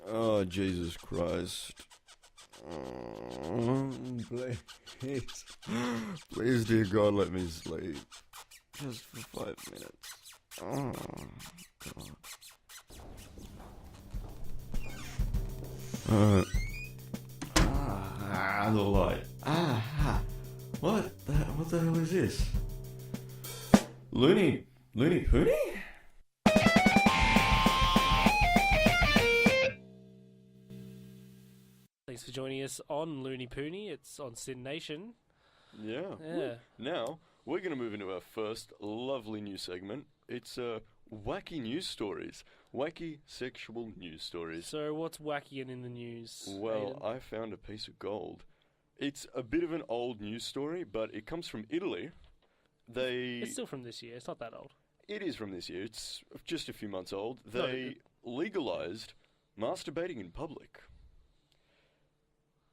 Oh, Jesus Christ. Oh, please. Please, dear God, let me sleep. Just for 5 minutes. Oh, God. The light. What the hell is this? Loony Poony? Thanks for joining us on Loony Poony. It's on Sin Nation. Yeah. Now, we're going to move into our first lovely new segment. It's wacky news stories. Wacky sexual news stories. So what's wacky and in the news? Well, Ayden? I found a piece of gold. It's a bit of an old news story, but it comes from Italy. It's still from this year. It's not that old. It is from this year. It's just a few months old. They legalized masturbating in public.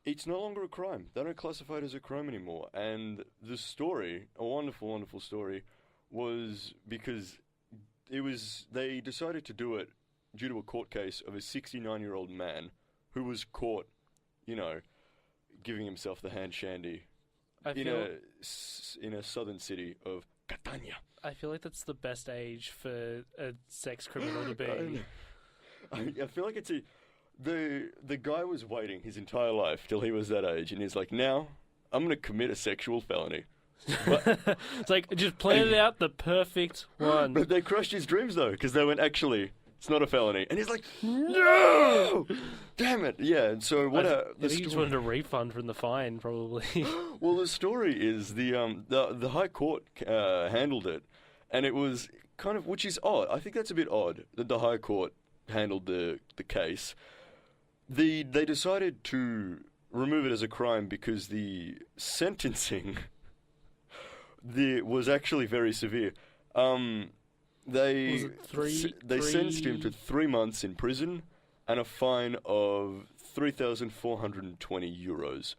It's no longer a crime. They don't classify it as a crime anymore. And the story, a wonderful, wonderful story, was because they decided to do it due to a court case of a 69-year-old man who was caught, giving himself the hand shandy in a southern city of Catania. I feel like that's the best age for a sex criminal to be. I feel like it's the guy was waiting his entire life till he was that age, and he's like, now I'm going to commit a sexual felony. It's like, just planned out the perfect one. But they crushed his dreams, though, because they went, actually, it's not a felony. And he's like, no! Damn it. Yeah, and so I think he just wanted a refund from the fine, probably. Well, the story is the High Court handled it, and it was kind of, which is odd. I think that's a bit odd that the High Court handled the case. They decided to remove it as a crime because the sentencing was actually very severe. They sentenced him to 3 months in prison and a fine of 3,420 euros,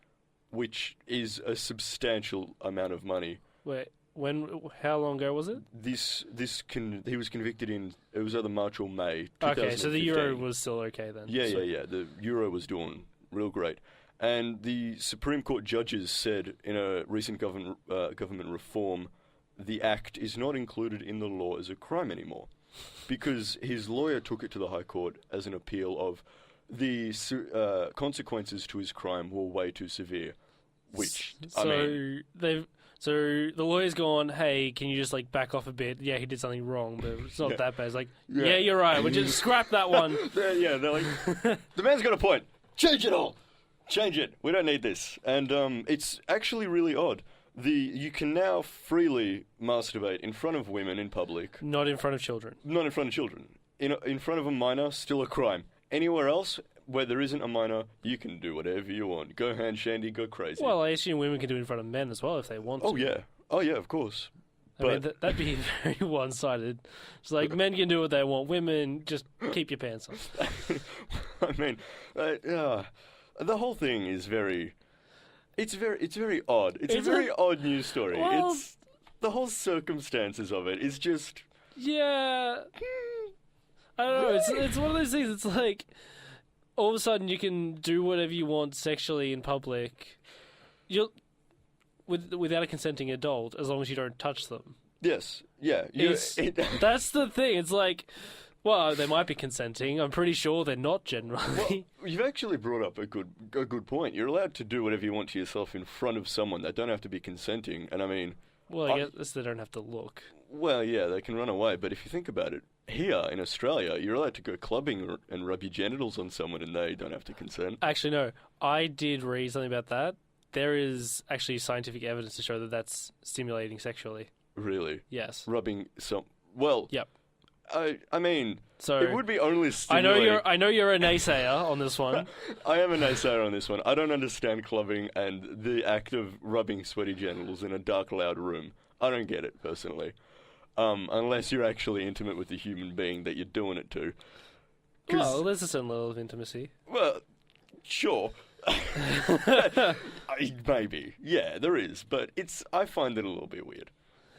which is a substantial amount of money. Wait, how long ago was it? He was convicted it was either March or May 2015. Okay, so the euro was still okay then. Yeah. The euro was doing real great. And the Supreme Court judges said in a recent government reform, the act is not included in the law as a crime anymore, because his lawyer took it to the High Court as an appeal of the consequences to his crime were way too severe. So the lawyer's gone, hey, can you just back off a bit? Yeah, he did something wrong, but it's not that bad. It's like, yeah, you're right. We'll just scrap that one. They're like, the man's got a point. Change it all. Change it. We don't need this. And it's actually really odd. You can now freely masturbate in front of women in public. Not in front of children. Not in front of children. In front of a minor, still a crime. Anywhere else where there isn't a minor, you can do whatever you want. Go hand shandy, go crazy. Well, I assume women can do it in front of men as well if they want to. Oh yeah, of course. I mean, that'd be very one-sided. It's like, men can do what they want. Women, just keep your pants on. I mean, the whole thing is very... It's very odd. It's a very odd news story. Well, it's the whole circumstances of it is just... Yeah. I don't know. It's one of those things. It's like, all of a sudden you can do whatever you want sexually in public, without a consenting adult, as long as you don't touch them. Yes. Yeah. That's the thing. It's like, well, they might be consenting. I'm pretty sure they're not generally. Well, you've actually brought up a good point. You're allowed to do whatever you want to yourself in front of someone. They don't have to be consenting. And I mean... Well, I guess they don't have to look. Well, yeah, they can run away. But if you think about it, here in Australia, you're allowed to go clubbing and rub your genitals on someone and they don't have to consent. Actually, no. I did read something about that. There is actually scientific evidence to show that that's stimulating sexually. Really? Yes. Rubbing some... Well... Yep. I mean, so it would be only stimulating... I know you're a naysayer on this one. I am a naysayer on this one. I don't understand clubbing and the act of rubbing sweaty genitals in a dark, loud room. I don't get it, personally. Unless you're actually intimate with the human being that you're doing it to. Well, there's a certain level of intimacy. Well, sure. Maybe. Yeah, there is. But I find it a little bit weird.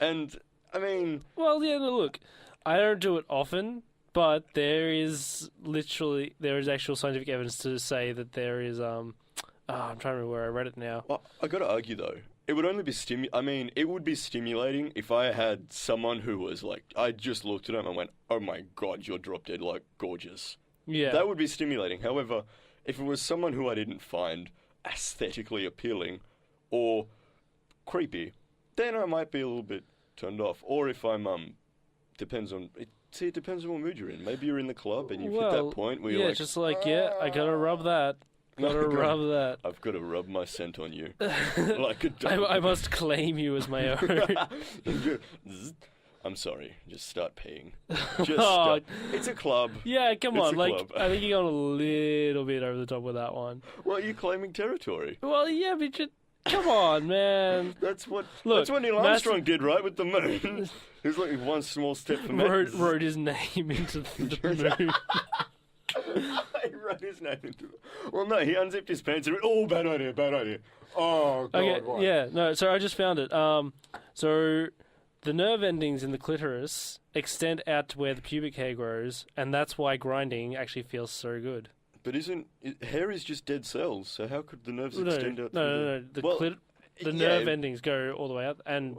And, I mean... Well, yeah, no, look, I don't do it often, But there is actual scientific evidence to say that there is I'm trying to remember where I read it now. Well, I got to argue though. It would only be it would be stimulating if I had someone who was like, I just looked at him and went, "Oh my god, you're drop dead like gorgeous." Yeah. That would be stimulating. However, if it was someone who I didn't find aesthetically appealing or creepy, then I might be a little bit turned off. Or if I'm depends on it. See, it depends on what mood you're in. Maybe you're in the club and you've hit that point where you're like, just like, I gotta rub that. Gotta rub that. I've got to rub my scent on you. Like a dog. I must claim you as my own. I'm sorry. Just start peeing. Start. It's a club. Yeah, come on. Like, club. I think you're going a little bit over the top with that one. Well, you're claiming territory. Well, yeah, but come on, man. That's what Neil Armstrong did, right, with the moon. It was like one small step for man. Wrote his name into the moon. He wrote his name into it. Well, no, he unzipped his pants and went, "Oh, bad idea. Oh, God, okay, why?" yeah, no, so I just found it. So the nerve endings in the clitoris extend out to where the pubic hair grows, and that's why grinding actually feels so good. But hair is just dead cells, so how could the nerves extend out? No. The nerve endings go all the way up, and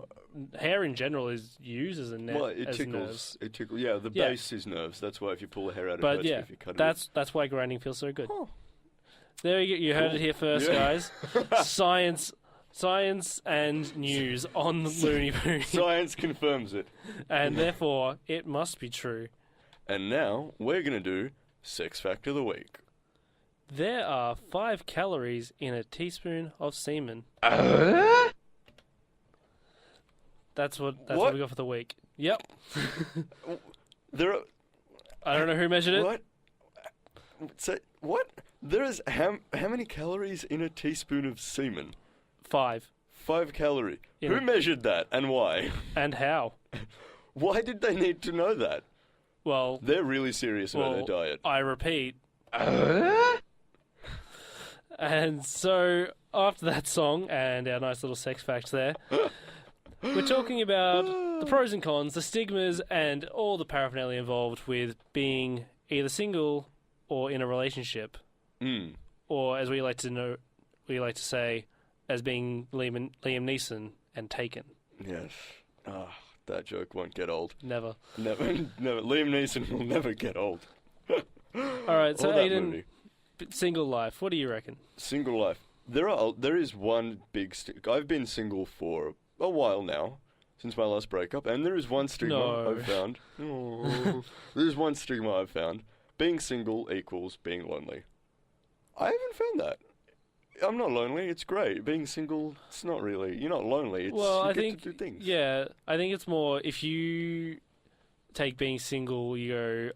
hair in general is used as a nerve. Well, it tickles. Nerves. It tickles. Yeah, the base is nerves. That's why if you pull the hair out, it but hurts. yeah, If you cut that's why grinding feels so good. Oh. There you go. You heard it here first, guys. Science and news on the Loony Poony. Science confirms it, and therefore it must be true. And now we're gonna do Sex Fact of the Week. There are 5 calories in a teaspoon of semen. That's what we got for the week. Yep. There are. I don't know who measured it. What? So, what? There is how many calories in a teaspoon of semen? 5. 5 calories. Who measured that and why? And how? Why did they need to know that? Well, they're really serious about their diet. I repeat. And so, after that song and our nice little sex facts there, we're talking about the pros and cons, the stigmas, and all the paraphernalia involved with being either single or in a relationship. Or, as we like to say, as being Liam Neeson and Taken. Yes. That joke won't get old. Never. Never. Liam Neeson will never get old. Alright, so Ayden, single life, what do you reckon? Single life. There is one big I've been single for a while now, since my last breakup, and there is one stigma I've found. There's one stigma I've found. Being single equals being lonely. I haven't found that. I'm not lonely. It's great. Being single, it's not really. You're not lonely. It's, you get to do things. Yeah, I think it's more if you take being single, you go,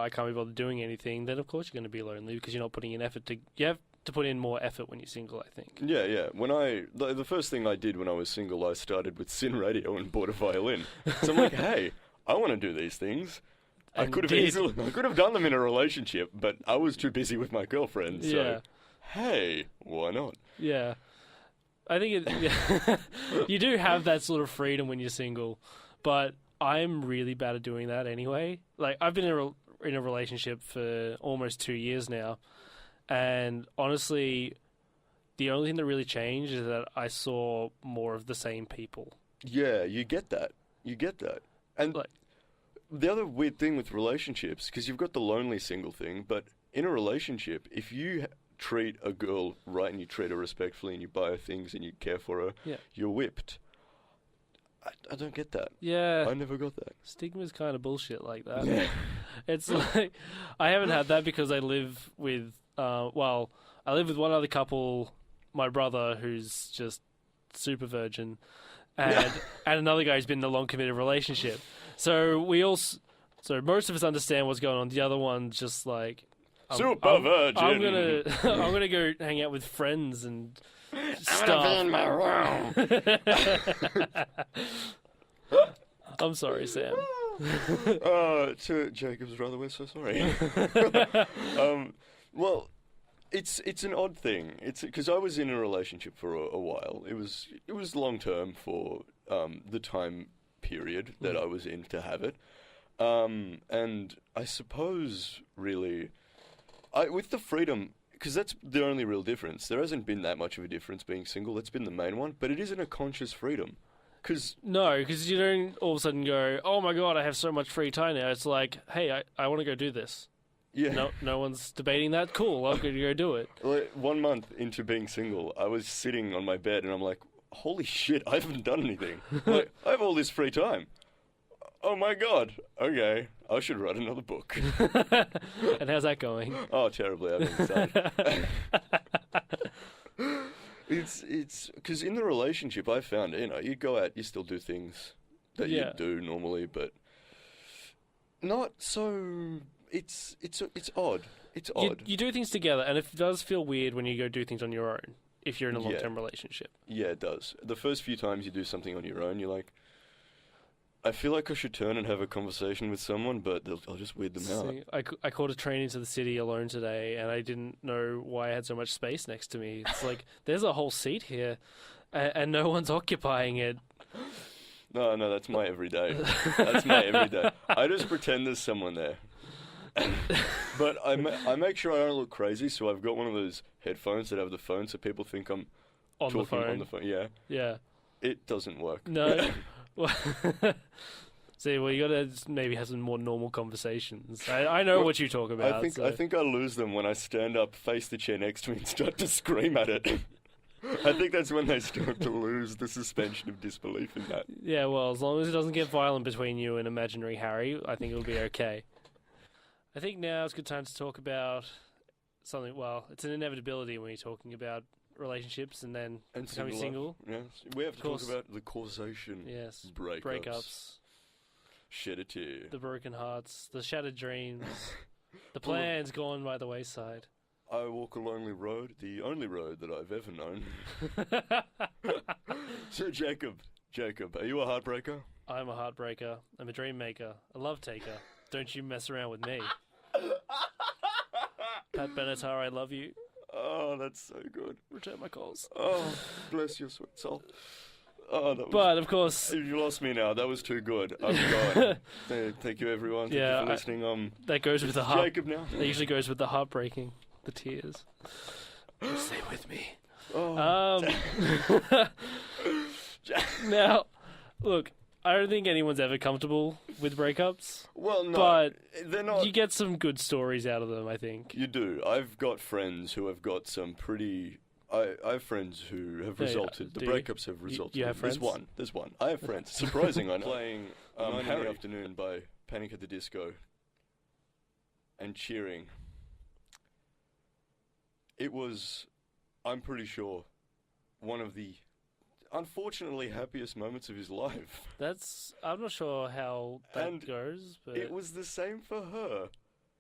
I can't be bothered doing anything, then of course you're going to be lonely because you're not putting in effort you have to put in more effort when you're single, I think. Yeah. When the first thing I did when I was single, I started with Sin Radio and bought a violin. So I'm like, hey, I want to do these things. I could have done them in a relationship, but I was too busy with my girlfriend. So, hey, why not? Yeah, I think you do have that sort of freedom when you're single, but I'm really bad at doing that anyway. Like, I've been in a relationship for almost 2 years now, and honestly, the only thing that really changed is that I saw more of the same people. Yeah, you get that. And the other weird thing with relationships, because you've got the lonely single thing, but in a relationship, if you treat a girl right and you treat her respectfully and you buy her things and you care for her, you're whipped. I don't get that. Yeah. I never got that. Stigma's kind of bullshit like that. Yeah. It's like, I haven't had that because I live with, I live with one other couple, my brother, who's just super virgin, and another guy who's been in a long committed relationship. So most of us understand what's going on. The other one's just like, super virgin. I'm gonna go hang out with friends and stuff. I'm gonna be in my room. I'm sorry, Sam. To Jacob's brother, we're so sorry. Well, it's an odd thing. It's because I was in a relationship for a while. It was long term for the time period that I was in to have it. And I suppose, really, with the freedom, because that's the only real difference. There hasn't been that much of a difference being single. That's been the main one, but it isn't a conscious freedom. No, because you don't all of a sudden go, oh my god, I have so much free time now. It's like, hey, I want to go do this. Yeah. No one's debating that. Cool, I'm going to go do it. Like, 1 month into being single, I was sitting on my bed and I'm like, holy shit, I haven't done anything. Like, I have all this free time. Oh my god. Okay, I should write another book. And how's that going? Oh, terribly. I haven't started. It's because in the relationship, I found, you go out, you still do things that you do normally, but not so. It's odd. It's odd. You do things together, and it does feel weird when you go do things on your own. If you're in a long-term relationship. Yeah, it does. The first few times you do something on your own, you're like, I feel like I should turn and have a conversation with someone, but I'll just weird them out. I caught a train into the city alone today, and I didn't know why I had so much space next to me. It's like, there's a whole seat here, and no one's occupying it. No, that's my everyday. That's my everyday. I just pretend there's someone there. But I make sure I don't look crazy, so I've got one of those headphones that have the phone, so people think I'm talking on the phone. Yeah. Yeah. It doesn't work. No. See, well, you gotta maybe have some more normal conversations. I know what you talk about. I think I lose them when I stand up, face the chair next to me, and start to scream at it. I think that's when they start to lose the suspension of disbelief in that. Yeah, well, as long as it doesn't get violent between you and imaginary Harry, I think it'll be okay. I think now is a good time to talk about something. Well, it's an inevitability when you're talking about relationships and then becoming single. Yes, we have to talk about the causation. Yes, breakups, shed a tear, the broken hearts, the shattered dreams, the plans gone by the wayside. I walk a lonely road, the only road that I've ever known. So Jacob, are you a heartbreaker? I'm a heartbreaker. I'm a dream maker, a love taker. Don't you mess around with me. Pat Benatar, I love you. Oh, that's so good. Return my calls. Oh, bless your sweet soul. Oh, but, of course... You lost me now. That was too good. I'm gone. Thank you, everyone. Thank you for listening. That goes with the heart. Jacob now. That usually goes with the heartbreaking. The tears. Stay with me. Oh. Now, look... I don't think anyone's ever comfortable with breakups. Well, no, but they're not. You get some good stories out of them, I think. You do. I've got friends who have got some pretty. I have friends who have resulted. The breakups have resulted. You have friends? There's one. I have friends. Surprising, I know. Playing in the Afternoon by Panic at the Disco and cheering. It was, I'm pretty sure, one of the unfortunately happiest moments of his life. I'm not sure how that goes, but it was the same for her.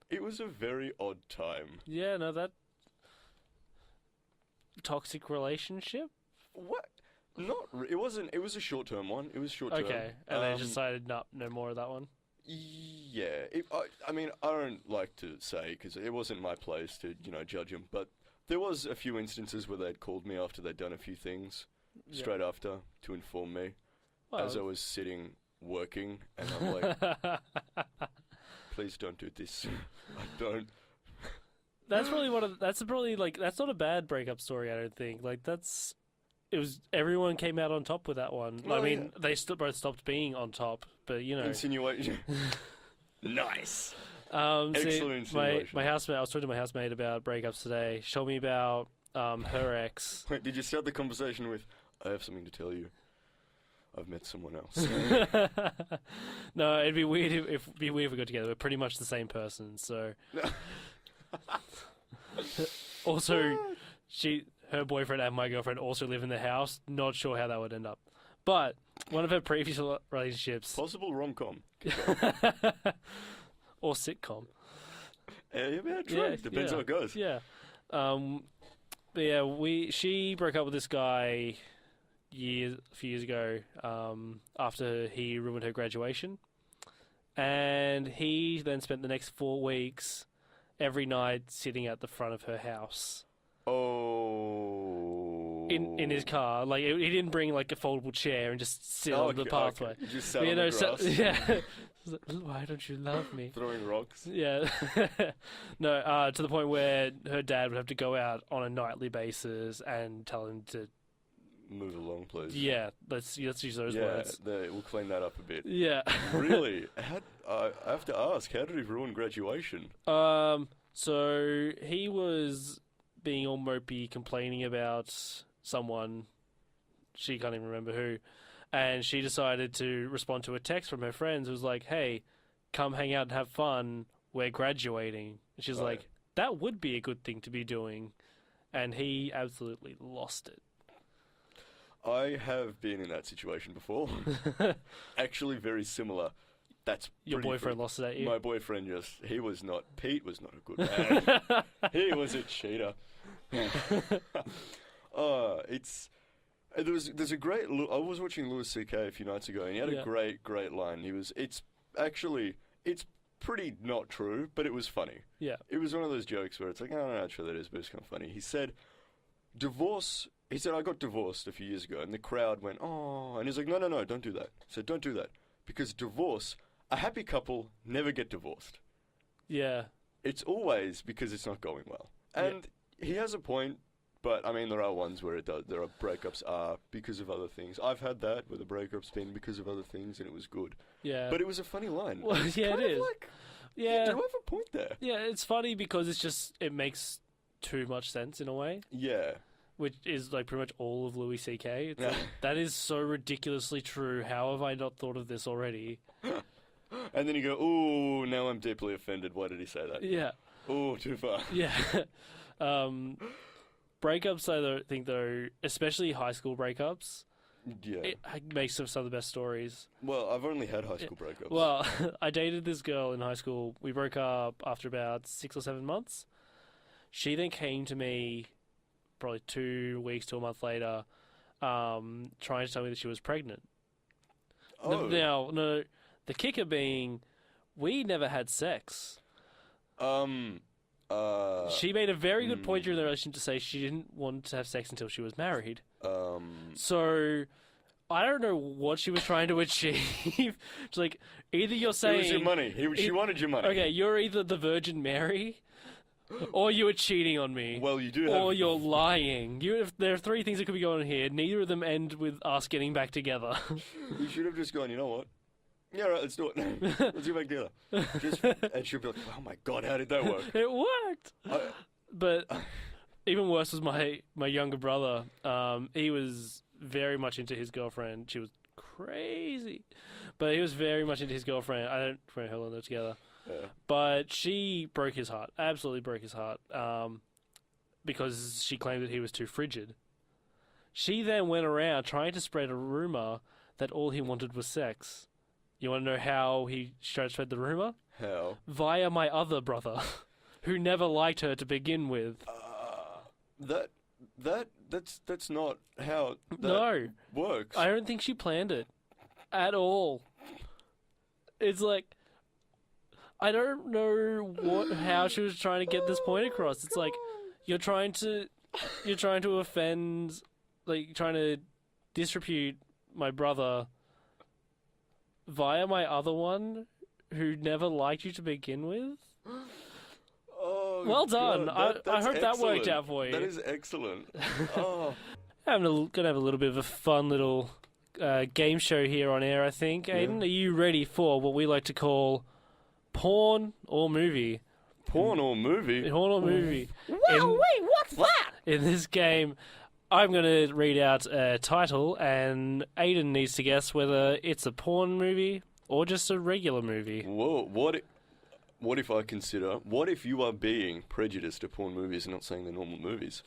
It was a very odd time. Yeah, no, that toxic relationship? What? It wasn't. It was a short-term one. It was short-term. Okay, and they decided no more of that one. Yeah. I mean, I don't like to say because it wasn't my place to judge him, but there was a few instances where they'd called me after they'd done a few things. Straight after to inform me as I was sitting working, and I'm like, please don't do this. I don't. That's probably that's not a bad breakup story. I don't think everyone came out on top with that one. Well, I mean, they both stopped being on top, but insinuation. Nice. Excellent insinuation. My housemate. I was talking to my housemate about breakups today. She told me about her ex. Wait, did you start the conversation with, I have something to tell you. I've met someone else. No, it'd be weird if we got together. We're pretty much the same person, so. Also, her boyfriend and my girlfriend also live in the house. Not sure how that would end up. But one of her previous relationships. Possible rom-com. Or sitcom. Yeah, true. Depends how it goes. Yeah. But yeah, she broke up with this guy a few years ago after he ruined her graduation. And he then spent the next 4 weeks every night sitting at the front of her house. Oh. in his car. Like he didn't bring like a foldable chair and just sit on the pathway. You just sat on the grass. Yeah. Why don't you love me? Throwing rocks. Yeah. No, to the point where her dad would have to go out on a nightly basis and tell him to move along, please. Yeah, let's use those words. Yeah, we'll clean that up a bit. Yeah. Really? I have to ask, how did he ruin graduation? So he was being all mopey, complaining about someone, she can't even remember who, and she decided to respond to a text from her friends who was like, hey, come hang out and have fun, we're graduating. And she's like, that would be a good thing to be doing. And he absolutely lost it. I have been in that situation before. Actually, very similar. That's your boyfriend lost it at you? My boyfriend Pete was not a good man. He was a cheater. There's a great. I was watching Louis C.K. a few nights ago, and he had a great line. It's pretty not true, but it was funny. Yeah. It was one of those jokes where it's like, oh, no, not sure that is, but it's kind of funny. He said, I got divorced a few years ago, and the crowd went, oh, and he's like, no, don't do that. He said, don't do that, because a happy couple never get divorced. Yeah. It's always because it's not going well. And he has a point, but, I mean, there are ones where it does. There are breakups because of other things. I've had that, where the breakup's been because of other things, and it was good. Yeah. But it was a funny line. Well, yeah, it is. You do have a point there. Yeah, it's funny because it makes too much sense in a way. Yeah. Which is like pretty much all of Louis C.K. It's like, that is so ridiculously true. How have I not thought of this already? And then you go, ooh, now I'm deeply offended. Why did he say that? Yeah. Ooh, too far. Yeah. Breakups, I think, though, especially high school breakups, it makes some of the best stories. Well, I've only had high school breakups. Well, I dated this girl in high school. We broke up after about 6 or 7 months. She then came to me probably 2 weeks to a month later, trying to tell me that she was pregnant. Oh. Now, no, the kicker being, we never had sex. She made a very good point during the relationship to say she didn't want to have sex until she was married. So, I don't know what she was trying to achieve. It's like, either you're saying... It was your money. She wanted your money. Okay, you're either the Virgin Mary... or you were cheating on me. Well, you do or you're lying. There are 3 things that could be going on here. Neither of them end with us getting back together. You should have just gone, you know what? Yeah, right, let's do it. Let's get back together. And she'll be like, oh my God, how did that work? It worked! But even worse was my younger brother. He was very much into his girlfriend. She was crazy. But he was very much into his girlfriend. I don't remember how long they were together. Yeah. But she broke his heart, absolutely broke his heart, because she claimed that he was too frigid. She then went around trying to spread a rumour that all he wanted was sex. You want to know how he spread the rumour? How? Via my other brother, who never liked her to begin with. That's not how that works. I don't think she planned it at all. It's like, I don't know how she was trying to get this point across. It's like, you're trying to offend, like, trying to disrepute my brother via my other one, who never liked you to begin with. Oh, well done. God, I hope that worked out for you. That is excellent. Oh, gonna have a little bit of a fun little game show here on air, I think. Ayden, are you ready for what we like to call porn or movie? Porn or movie? Porn or movie. Whoa, wait, what's that? In this game, I'm going to read out a title, and Ayden needs to guess whether it's a porn movie or just a regular movie. Whoa, what if you are being prejudiced to porn movies and not saying the normal movies?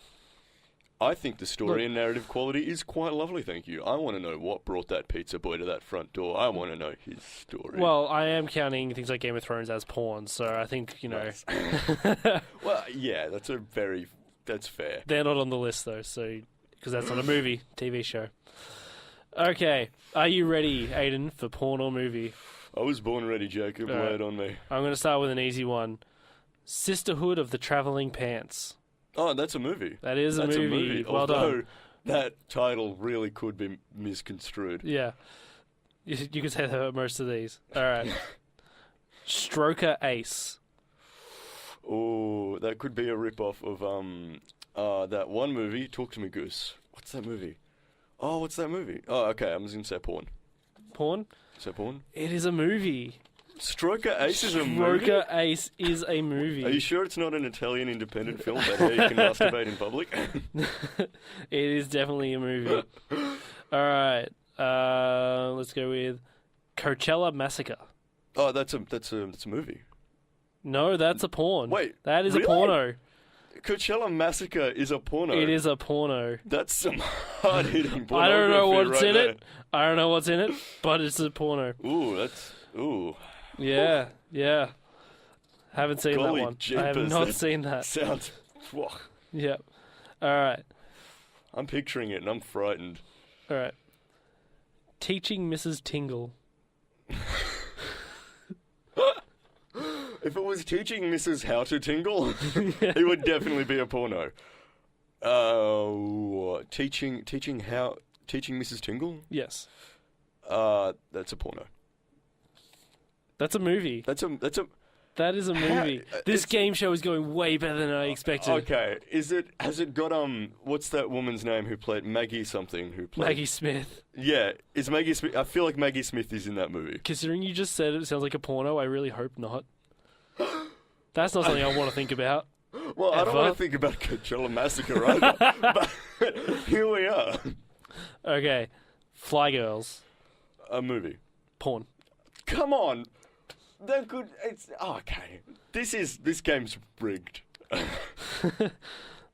I think the story and narrative quality is quite lovely, thank you. I want to know what brought that pizza boy to that front door. I want to know his story. Well, I am counting things like Game of Thrones as porn, so I think, you know... Well, yeah, that's fair. They're not on the list, though, so... Because that's not a movie, TV show. Okay, are you ready, Ayden, for porn or movie? I was born ready, Jacob. Lay it on me. I'm going to start with an easy one. Sisterhood of the Travelling Pants. Oh, that's a movie. That's a movie. Well done. that title really could be misconstrued. Yeah. You could say that about most of these. All right. Stroker Ace. Oh, that could be a rip-off of that one movie, Talk to Me Goose. What's that movie? Oh, what's that movie? Oh, okay, I'm just going to say porn. Porn? Say porn? It is a movie. Stroker Ace is a movie? Stroker Ace is a movie. Are you sure it's not an Italian independent film about how you can masturbate in public? It is definitely a movie. All right. Let's go with Coachella Massacre. Oh, that's a movie. No, that's a porn. Wait, that is really? a porno. Coachella Massacre is a porno. It is a porno. That's some hard-hitting pornography. I don't know what's right in there. it. I don't know what's in it, but it's a porno. Ooh. Yeah, yeah. Haven't seen Golly that one. I jeepers, have not that seen that. Sounds. Whoa. Yeah. All right. I'm picturing it and I'm frightened. All right. Teaching Mrs. Tingle. If it was teaching Mrs. How to Tingle, it would definitely be a porno. Teaching Mrs. Tingle? Yes. That's a porno. That's a movie. That is a movie. This game show is going way better than I expected. Okay. Has it got what's that woman's name who played Maggie something who played Maggie Smith. Yeah, is Maggie Smith I feel like Maggie Smith is in that movie. Considering you just said it sounds like a porno, I really hope not. That's not something I want to think about. Well, I don't want to think about Coachella Massacre either. But here we are. Okay. Fly Girls. A movie. Porn. Come on. That could. It's okay. This game's rigged.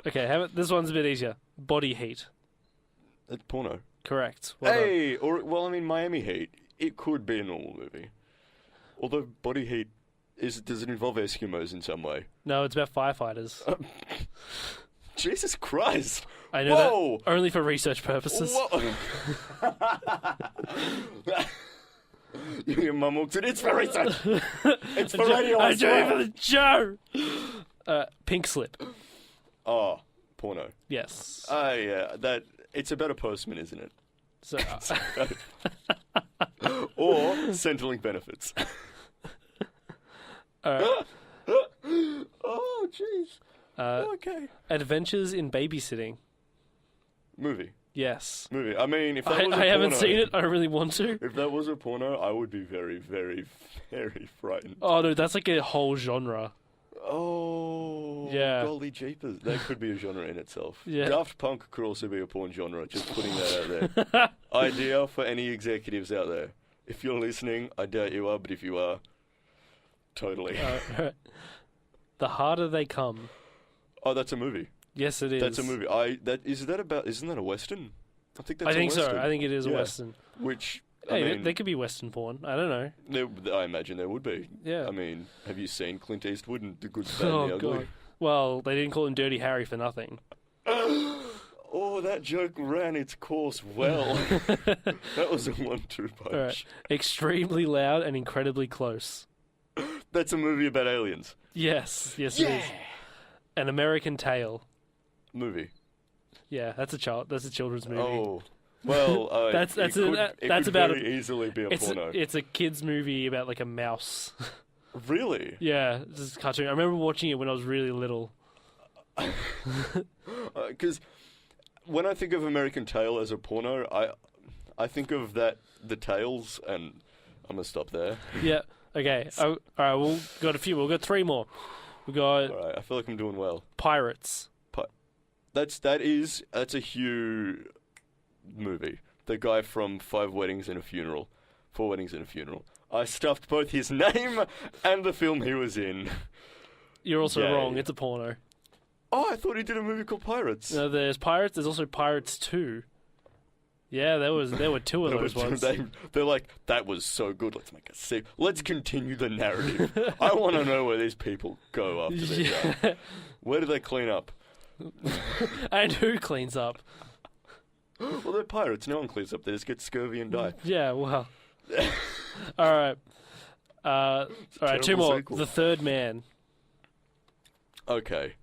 Okay, this one's a bit easier. Body Heat. It's porno. Correct. Well done. Miami Heat. It could be a normal movie. Although Body Heat does it involve Eskimos in some way? No, it's about firefighters. Jesus Christ! I know Whoa! that only for research purposes. Whoa. Your mum walks in. It's for research. It's for radio. I'm doing it for the show. Pink Slip. Oh, porno. Yes. Yeah. It's about a postman, isn't it? So, or Centrelink benefits. Alright. Oh, jeez. Okay. Adventures in Babysitting. Movie. Yes. Movie. I mean, if that was a porno, I haven't seen it. I don't really want to. If that was a porno, I would be very, very, very frightened. Oh, no, that's like a whole genre. Oh, yeah. Golly jeepers. That could be a genre in itself. Yeah. Daft Punk could also be a porn genre, just putting that out there. Idea for any executives out there. If you're listening, I doubt you are, but if you are, totally. The Harder They Come. Oh, that's a movie. Yes, it is. That's a movie. Isn't that a Western? I think that's I think a Western. so. I think it is a Western. Which, Hey, they could be Western porn. I don't know. I imagine there would be. Yeah. I mean, have you seen Clint Eastwood and The Good, the Bad, and the Ugly? God. Well, they didn't call him Dirty Harry for nothing. Oh, that joke ran its course well. That was a 1-2 punch. All right. Extremely Loud and Incredibly Close. That's a movie about aliens. Yes, it is. An American Tale. Movie. Yeah, that's a children's movie. Oh, well, That's it could about very easily be a porno. It's a kids movie about like a mouse. Really? Yeah, this is a cartoon. I remember watching it when I was really little. Because when I think of American Tail as a porno, I think of the tails, and I'm gonna stop there. Yeah. Okay. All right. We've got a few. We've got 3 more. We got. All right. I feel like I'm doing well. Pirates. That's a Hugh movie. The guy from 4 Weddings and a Funeral. I stuffed both his name and the film he was in. You're also Yay. wrong. It's a porno. Oh, I thought he did a movie called Pirates. No, there's Pirates. There's also Pirates 2. Yeah, there were 2 of those ones. They're like, that was so good. Let's make a sequel. Let's continue the narrative. I want to know where these people go after they're done. Where do they clean up? And who cleans up? Well, they're pirates. No one cleans up. They just get scurvy and die. Yeah, well. All right. All right, 2 more. Sequel. The Third Man. Okay.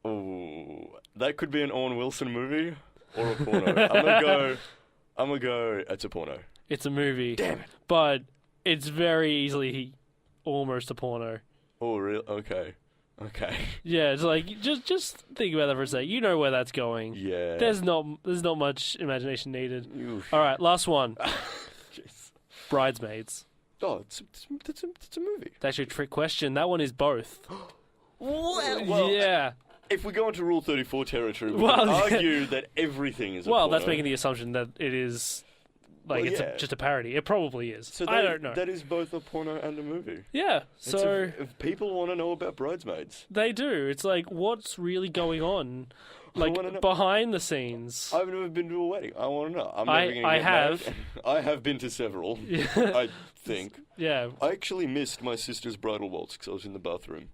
Oh, that could be an Owen Wilson movie. or a porno? I'm gonna go. It's a porno. It's a movie. Damn it! But it's very easily almost a porno. Oh, really? Okay. Yeah, it's like just think about that for a sec. You know where that's going. Yeah. There's not much imagination needed. Oof. All right, last one. Jeez. Bridesmaids. Oh, it's a movie. That's actually a trick question. That one is both. Well, yeah. if we go into Rule 34 territory, we Well, can yeah. argue that everything is a Well, porno. that's making the assumption that it is, like, Well, it's yeah. just a parody. It probably is. So I don't know. That is both a porno and a movie. Yeah, so If people want to know about Bridesmaids, they do. It's like, what's really going on? Like, wanna know. behind the scenes. I've never been to a wedding. I want to know. I'm I- never gonna I get have. married. I have been to several. Yeah. I think. Yeah. I actually missed my sister's bridal waltz because I was in the bathroom.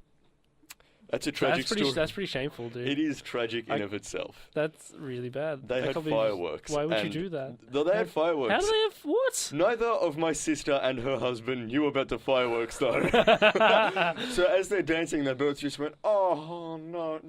That's a tragic story. That's pretty shameful, dude. It is tragic in of itself. That's really bad. They That had can't be- fireworks. Why would you and- do that? No, they had fireworks. How do they have what? Neither of my sister and her husband knew about the fireworks, though. So as they're dancing, they both just went, "Oh no,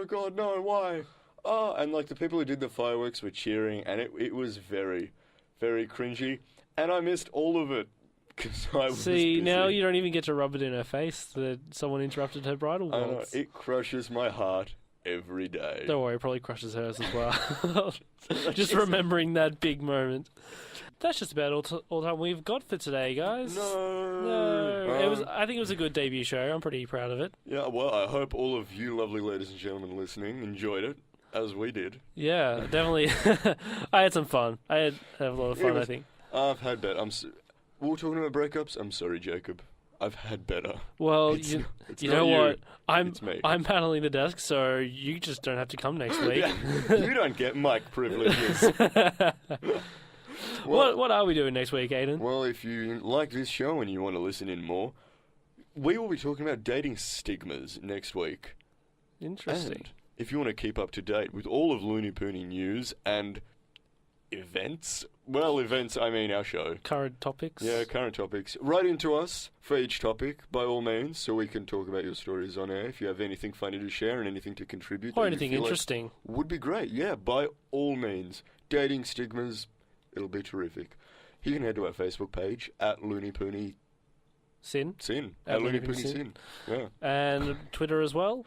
God, no! Why?" Oh, and like the people who did the fireworks were cheering, and it was very, very cringy, and I missed all of it because I was See, busy. now you don't even get to rub it in her face that someone interrupted her bridal I know waltz. it crushes my heart every day. Don't worry, it probably crushes hers as well. Just remembering that big moment. That's just about all time we've got for today, guys. No. I think it was a good debut show. I'm pretty proud of it. Yeah, well, I hope all of you lovely ladies and gentlemen listening enjoyed it, as we did. Yeah, definitely. I had some fun. I had a lot of fun, I think. I've had better. We were talking about breakups. I'm sorry, Jacob. I've had better. Well, It's you not know you, what? it's me. I'm paddling the desk, so you just don't have to come next week. Yeah, you don't get mic privileges. What are we doing next week, Ayden? Well, if you like this show and you want to listen in more, we will be talking about dating stigmas next week. Interesting. And if you want to keep up to date with all of Loony Poony news and events, I mean our show. Current topics. Yeah, current topics. Write into us for each topic, by all means, so we can talk about your stories on air. If you have anything funny to share and anything to contribute. Or that you anything feel like interesting. would be great, yeah, by all means. Dating stigmas, it'll be terrific. You can head to our Facebook page, at Loony Poony Sin. Sin. At At Loony Loony Poony Poony Sin. Sin. Yeah. And Twitter as well.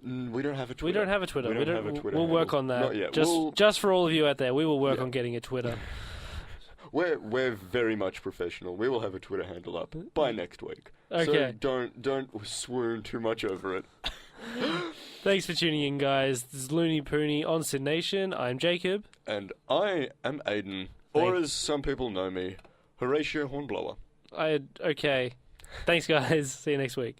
We don't have a Twitter. We don't have a Twitter. We don't have a Twitter We'll work handle. on that. Not yet. Just for all of you out there, we will work Yeah. on getting a Twitter. We're very much professional. We will have a Twitter handle up by next week. Okay. So don't swoon too much over it. Thanks for tuning in, guys. This is Loony Poony on Sin Nation. I'm Jacob. And I am Ayden, or as some people know me, Horatio Hornblower. Okay. Thanks, guys. See you next week.